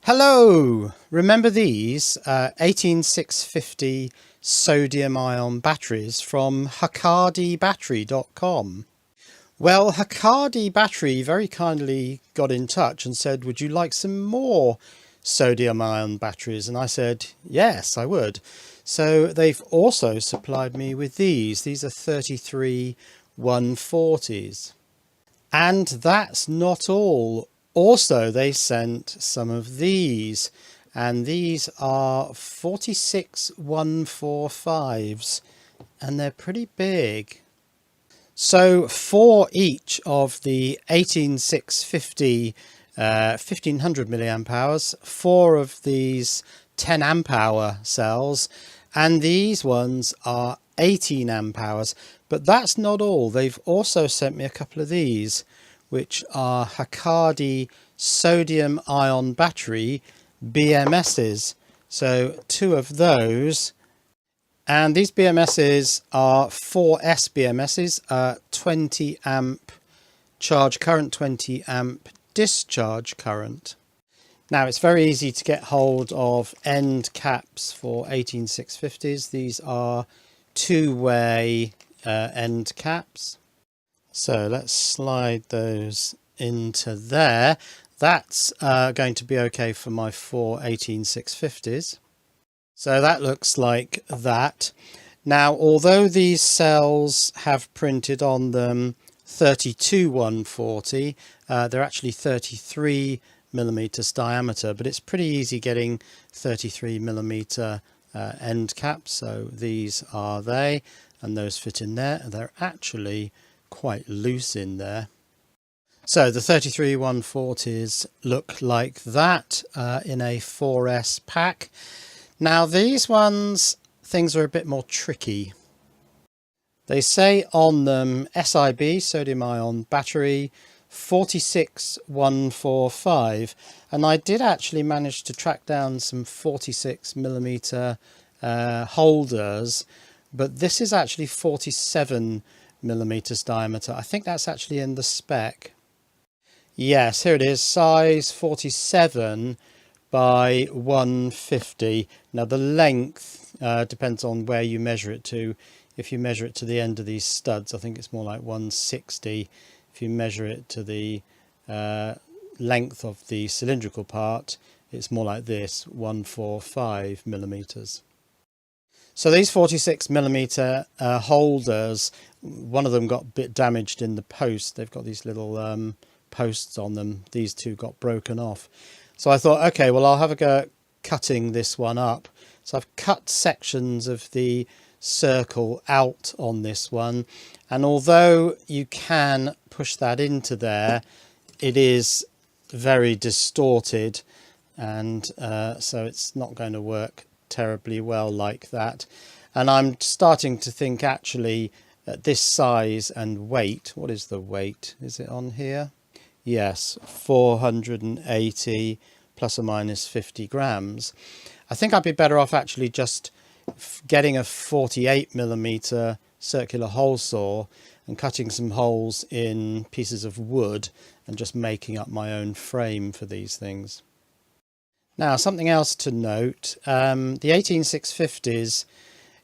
Hello! Remember these 18650 sodium ion batteries from HAKADIbattery.com? Well, HAKADI Battery very kindly got in touch and said, would you like some more sodium ion batteries? And I said, yes, I would. So they've also supplied me with these. These are 33 140s. And that's not all. Also, they sent some of these, and these are 46 145s, and they're pretty big. So for each of the 18650 1500 milliamp hours, 4 of these 10 amp hour cells, and these ones are 18 amp hours. But that's not all. They've also sent me a couple of these, which are HAKADI sodium ion battery BMSs. So 2 of those. And these BMSs are 4S BMSs, 20 amp charge current, 20 amp discharge current. Now it's very easy to get hold of end caps for 18650s. These are 2-way end caps. So let's slide those into there. That's going to be okay for my 4 18650s. So that looks like that. Now, although these cells have printed on them 32 140, they're actually 33 millimeters diameter, but it's pretty easy getting 33 millimeter end caps. So these are they, and those fit in there. They're actually quite loose in there. So the 33 140s look like that in a 4S pack. Now these ones, things are a bit more tricky. They say on them SIB, sodium ion battery, 46 145, and I did actually manage to track down some 46 millimeter holders, but this is actually 47 millimeters diameter. I think that's actually in the spec. Yes, here it is, size 47 by 150. Now the length depends on where you measure it to. If you measure it to the end of these studs, I think it's more like 160. If you measure it to the length of the cylindrical part, it's more like this, 145 millimeters. So these 46 millimeter holders, one of them got a bit damaged in the post. They've got these little posts on them. These two got broken off. So I thought, okay, well, I'll have a go at cutting this one up. So I've cut sections of the circle out on this one. And although you can push that into there, it is very distorted. And so it's not going to work terribly well like that. And I'm starting to think actually at this size and weight, what is the weight? Is it on here? Yes, 480 plus or minus 50 grams. I think I'd be better off actually just getting a 48 millimeter circular hole saw and cutting some holes in pieces of wood and just making up my own frame for these things. Now, something else to note, the 18650s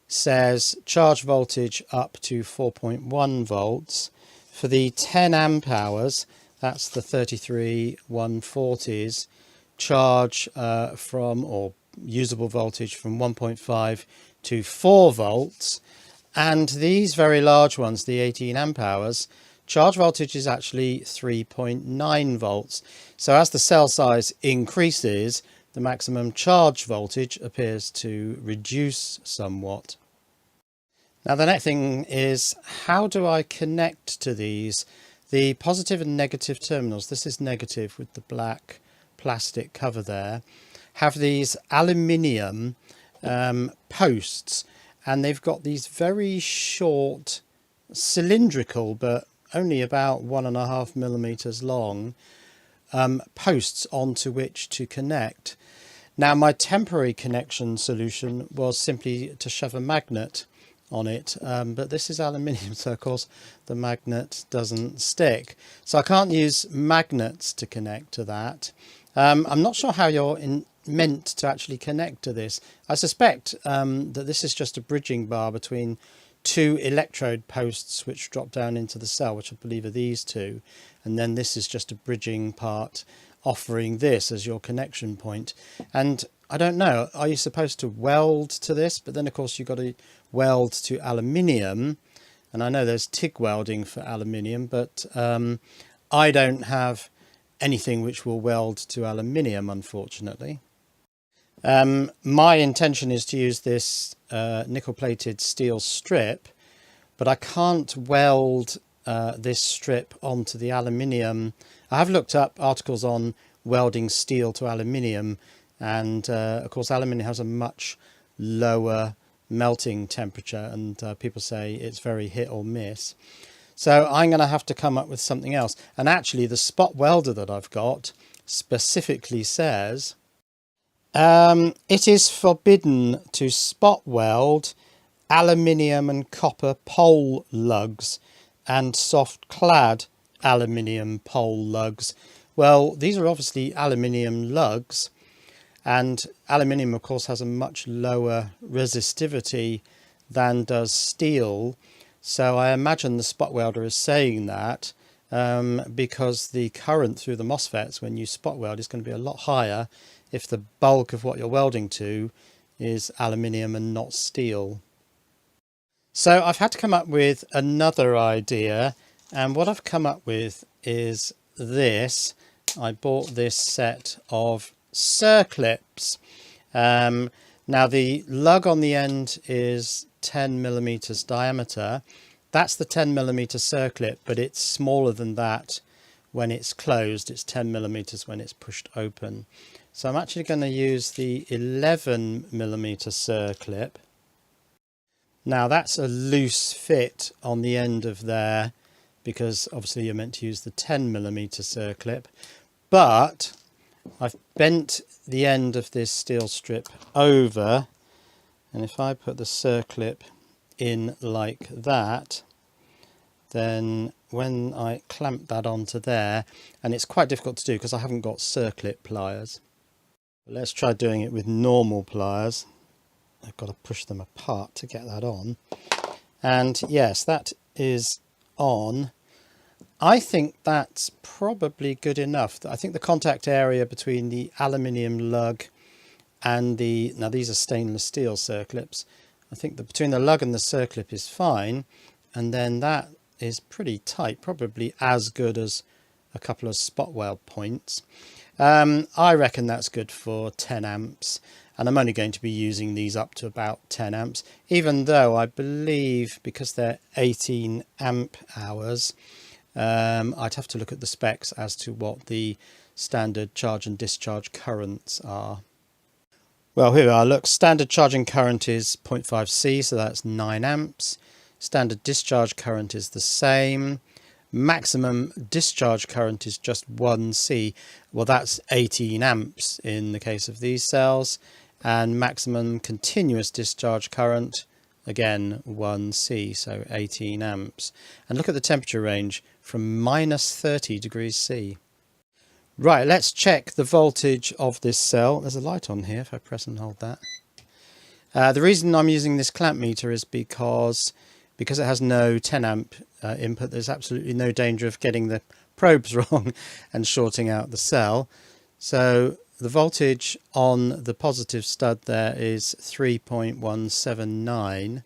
says charge voltage up to 4.1 volts. For the 10 amp hours, that's the 33 140s, charge from, or usable voltage from 1.5 to 4 volts. And these very large ones, the 18 amp hours, charge voltage is actually 3.9 volts. So as the cell size increases, the maximum charge voltage appears to reduce somewhat. Now the next thing is, how do I connect to these? The positive and negative terminals, this is negative with the black plastic cover there, have these aluminium posts, and they've got these very short cylindrical but only about 1.5 millimeters long posts onto which to connect. Now my temporary connection solution was simply to shove a magnet on it, but this is aluminium, so of course the magnet doesn't stick, so I can't use magnets to connect to that. I'm not sure how you're meant to actually connect to this. I suspect that this is just a bridging bar between two electrode posts which drop down into the cell, which I believe are these two, and then this is just a bridging part offering this as your connection point. And I don't know, are you supposed to weld to this? But then of course you've got to weld to aluminium, and I know there's TIG welding for aluminium, but I don't have anything which will weld to aluminium, unfortunately. My intention is to use this nickel plated steel strip, but I can't weld this strip onto the aluminium. I have looked up articles on welding steel to aluminium, and of course aluminium has a much lower melting temperature, and people say it's very hit or miss. So I'm going to have to come up with something else. And actually the spot welder that I've got specifically says it is forbidden to spot weld aluminium and copper pole lugs and soft clad aluminium pole lugs. Well, these are obviously aluminium lugs, and aluminium of course has a much lower resistivity than does steel. So I imagine the spot welder is saying that because the current through the MOSFETs when you spot weld is going to be a lot higher if the bulk of what you're welding to is aluminium and not steel. So I've had to come up with another idea, and what I've come up with is this. I bought this set of circlips. Now the lug on the end is 10 millimeters diameter. That's the 10 millimeter circlip, but it's smaller than that when it's closed. It's 10 millimeters when it's pushed open. So I'm actually going to use the 11 millimeter circlip. Now that's a loose fit on the end of there, because obviously you're meant to use the 10 millimeter circlip, but I've bent the end of this steel strip over, and if I put the circlip in like that, then when I clamp that onto there, and it's quite difficult to do because I haven't got circlip pliers. Let's try doing it with normal pliers. I've got to push them apart to get that on. And yes, that is on. I think that's probably good enough. I think the contact area between the aluminium lug and the, now these are stainless steel circlips, I think that between the lug and the circlip is fine, and then that is pretty tight, probably as good as a couple of spot weld points. I reckon that's good for 10 amps, and I'm only going to be using these up to about 10 amps, even though I believe because they're 18 amp hours, I'd have to look at the specs as to what the standard charge and discharge currents are. Well, here we are. Look, standard charging current is 0.5C, so that's 9 amps. Standard discharge current is the same. Maximum discharge current is just 1C. Well, that's 18 amps in the case of these cells. And maximum continuous discharge current, again 1C, so 18 amps. And look at the temperature range from -30 degrees C. Right, let's check the voltage of this cell. There's a light on here if I press and hold that. The reason I'm using this clamp meter is because it has no 10 amp input. There's absolutely no danger of getting the probes wrong and shorting out the cell. So the voltage on the positive stud there is 3.179.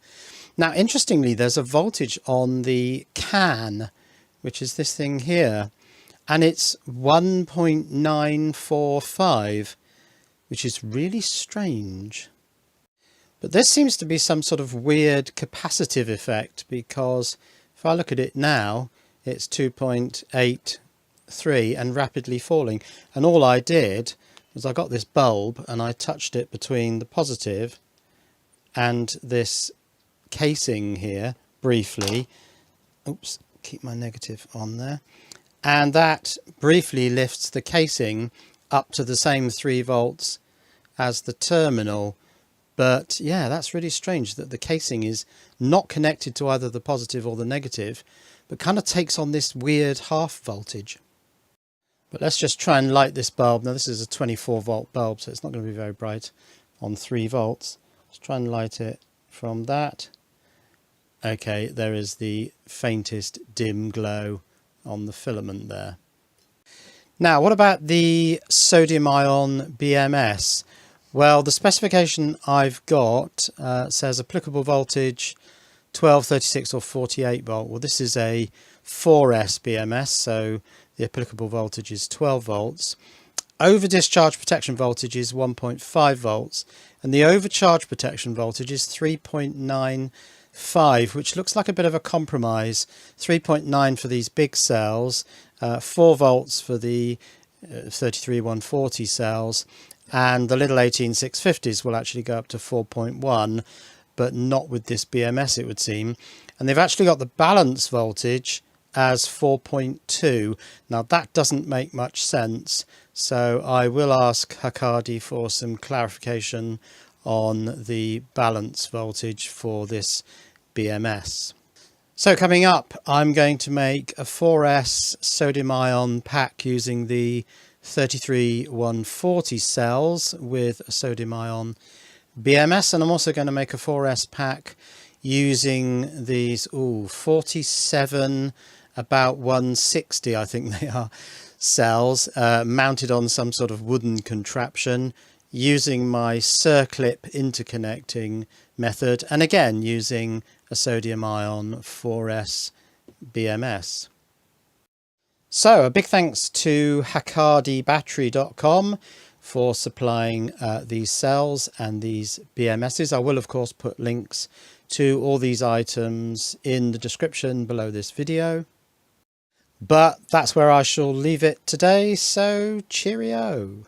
Now, interestingly, there's a voltage on the can, which is this thing here, and it's 1.945, which is really strange. But this seems to be some sort of weird capacitive effect, because if I look at it now, it's 2.83 and rapidly falling. And all I did was I got this bulb and I touched it between the positive and this casing here briefly. Oops, keep my negative on there. And that briefly lifts the casing up to the same 3 volts as the terminal. But yeah, that's really strange that the casing is not connected to either the positive or the negative, but kind of takes on this weird half voltage. But let's just try and light this bulb. Now this is a 24 volt bulb, so it's not going to be very bright on 3 volts. Let's try and light it from that. Okay, there is the faintest dim glow on the filament there. Now, what about the sodium ion BMS? Well, the specification I've got says applicable voltage 12, 36 or 48 volt. Well, this is a 4S BMS, so the applicable voltage is 12 volts. Over discharge protection voltage is 1.5 volts, and the overcharge protection voltage is 3.95, which looks like a bit of a compromise. 3.9 for these big cells, 4 volts for the 33140 cells, and the little 18650s will actually go up to 4.1, but not with this BMS, it would seem. And they've actually got the balance voltage as 4.2. Now that doesn't make much sense, so I will ask HAKADI for some clarification on the balance voltage for this BMS. So coming up, I'm going to make a 4S sodium ion pack using the 33140 cells with a sodium ion BMS, and I'm also going to make a 4S pack using these 47 about 160, I think they are, cells mounted on some sort of wooden contraption using my circlip interconnecting method, and again using a sodium ion 4S BMS. So a big thanks to HAKADIbattery.com for supplying these cells and these BMSs. I will of course put links to all these items in the description below this video. But that's where I shall leave it today, so cheerio.